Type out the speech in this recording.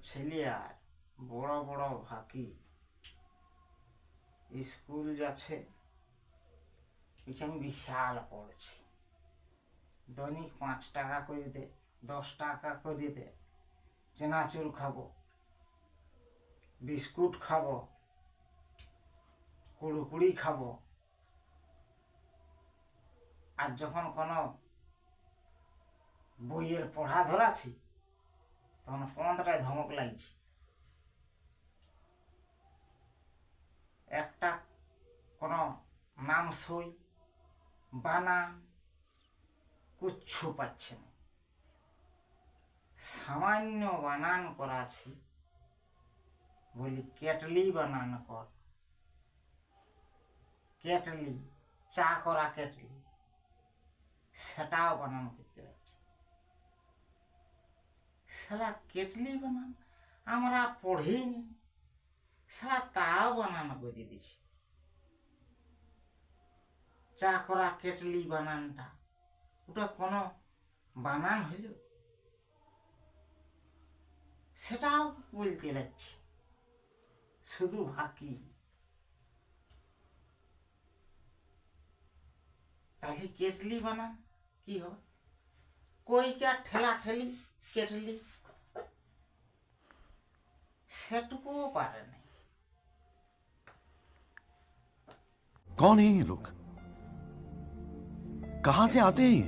ছেলে আর বড় বড় ভাকি স্কুল যাচ্ছে, আমি বিশাল পড়ছি। দৈনিক 5 টাকা করে দে, 10 টাকা করে দে, চেনাচুর খাবো, বিস্কুট খাবো, কুড়কুড়ি খাবো। আর যখন কোনো বইয়ের পড়া ধরাছি তখন 15টায় ধমক লাগছে। একটা কোনো নাম সই বানান কুচ্ছু পাচ্ছে না। সামান্য বানান করাছি, বলি কেটলি বানান কর, কেটলি, চা করা কেটলি, সেটাও বানান করতে পারছি। সালা কেটলি বানান আমরা পড়িনি, সালা তাও বানান করে দিছি। চা করা কেটলি বানানটা ওটা কোনো বানান হইল? সেটাও বলতে যাচ্ছি, শুধু ভাকি। তাহলে কেটলি বানান কি হবে? কইকা ঠেলা ঠেলি কেটলি, সেটুকুও পারে নাই। कौन है ये लोग? कहां से आते हैं ये?